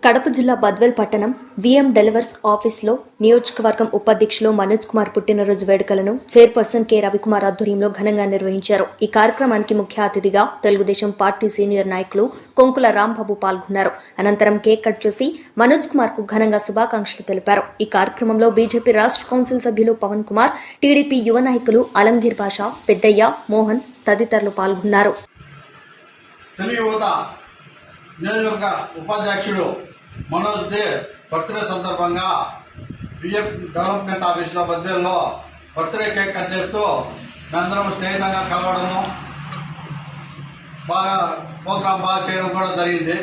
కడప జిల్లా బద్వేల్ పట్టణం VM delivers ఆఫీసులో నియోజకవర్గం ఉపాధ్యక్షులు మనోజ్ కుమార్ పుట్టినరోజు వేడుకలను చైర్పర్సన్ కె రవికుమార్ ఆధ్వర్యంలో ఘనంగా నిర్వహించారు. ఈ కార్యక్రమానికి ముఖ్య అతిథిగా తెలుగుదేశం పార్టీ సీనియర్ నాయకులు కొంకుల రాంబాబు పాల్గొన్నారు. అనంతరం కేక్ కట్ చేసి మనోజ్ కుమార్ కు ఘనంగా శుభాకాంక్షలు తెలిపారు. ఈ కార్యక్రమంలో బీజేపీ రాష్ట్ర కౌన్సిల్ సభ్యులు పవన్ కుమార్, టీడీపీ యువ నాయకులు అలంగీర్ బాషా, పెద్దయ్య, మోహన్ తదితరులు పాల్గొన్నారు. నియోజకవర్గ ఉపాధ్యక్షుడు మనోజ్ దే బర్త్డే సందర్భంగా బిఎం డెవలప్మెంట్ ఆఫీసులో బద్వేల్లో బర్త్డే కేక్ కట్ చేస్తూ మేమందరం స్నేహితంగా కలవడము, బాగా ప్రోగ్రాం బాగా చేయడం కూడా జరిగింది.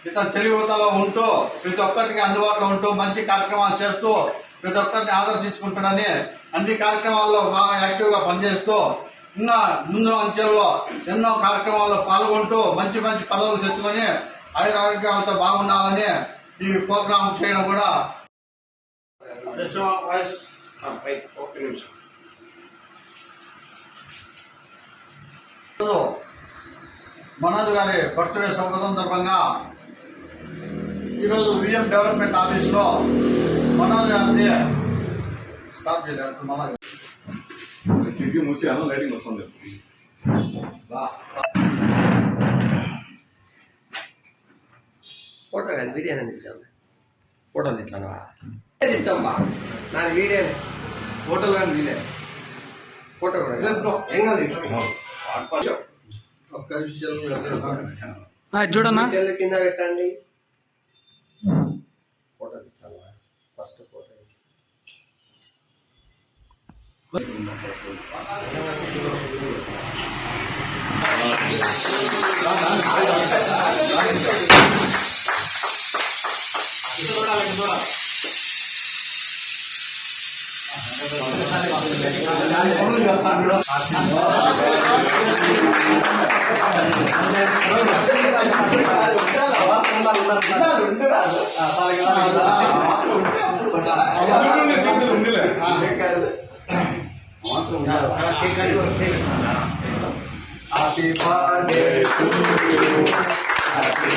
ఇతను తెలుగు యువతలో ఉంటూ ప్రతి ఒక్కరికి అందుబాటులో ఉంటూ మంచి కార్యక్రమాలు చేస్తూ ప్రతి ఒక్కరిని ఆదర్శించుకుంటాడని అన్ని కార్యక్రమాల్లో బాగా యాక్టివ్గా పనిచేస్తూ ఇంకా ముందు అంచెల్లో ఎన్నో కార్యక్రమాల్లో పాల్గొంటూ మంచి మంచి పదవులు తెచ్చుకొని ఆరోగ్యాలతో బాగుండాలని ఈ ప్రోగ్రాం చేయడం కూడా మనోజ్ గారి బర్త్డే సందర్భంగా ఈరోజు విఎం డెవలప్మెంట్ ఆఫీసులో మనోజ్ గారిది స్టార్ట్ చేయలేదు. మూసి లైటింగ్ వస్తుంది. ఫోటో కానీ వీడియో తెచ్చాను. ఫోటోలు తెచ్చాను తెచ్చాంబా నా వీడియో ఫోటోలు కానీ వీలే ఫోటో కూడా ఏం కాదు చూడన్నా కింద పెట్టండి. ఫోటో తెచ్చాను. First photo happy birthday to you, happy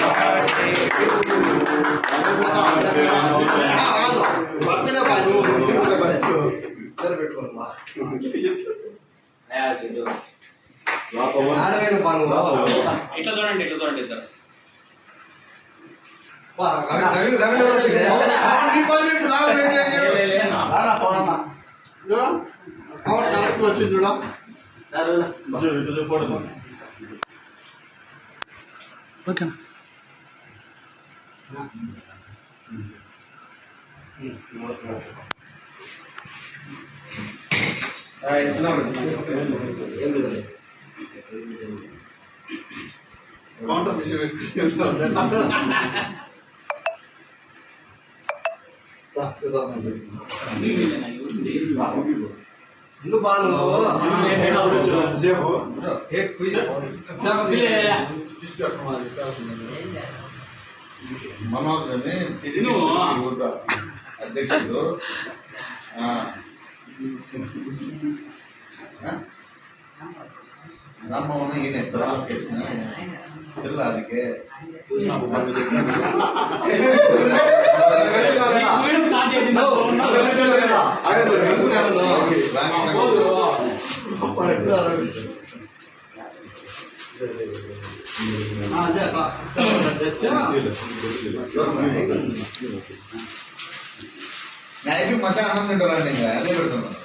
birthday to you, ఇద్దరు పెట్టుకోమ్మా. ఇట్లా చూడండి ఇద్దరు వచ్చింది చూడ ఓకేనా మనోజ్ అని అధ్యక్షుడు ರಾಮವನ ಏನೇ ಇಲ್ಲ ಅದಕ್ಕೆ నైట్ మధ్య అన్నం తింటారండి ఇంకా అదే పెడుతున్నాను.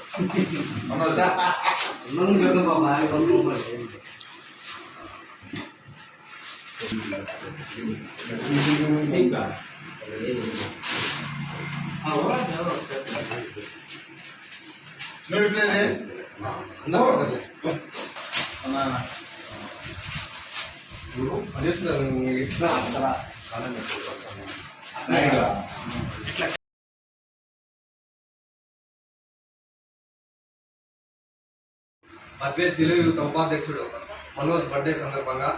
బద్వేల్ తెలుగు యువత ఉపాధ్యక్షుడు మనోజ్ బర్త్డే సందర్భంగా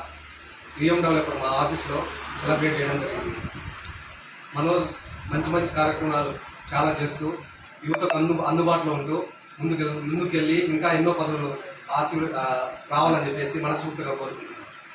విఎం డెవలపర్ మా ఆఫీస్లో సెలబ్రేట్ చేయడం జరిగింది. మనోజ్ మంచి మంచి కార్యక్రమాలు చాలా చేస్తూ యువతకు అందుబాటులో ఉంటూ ముందుకెళ్ళి ఇంకా ఎన్నో పదవులు రావాలని చెప్పేసి మనస్ఫూర్తిగా కోరుకుంటున్నాను.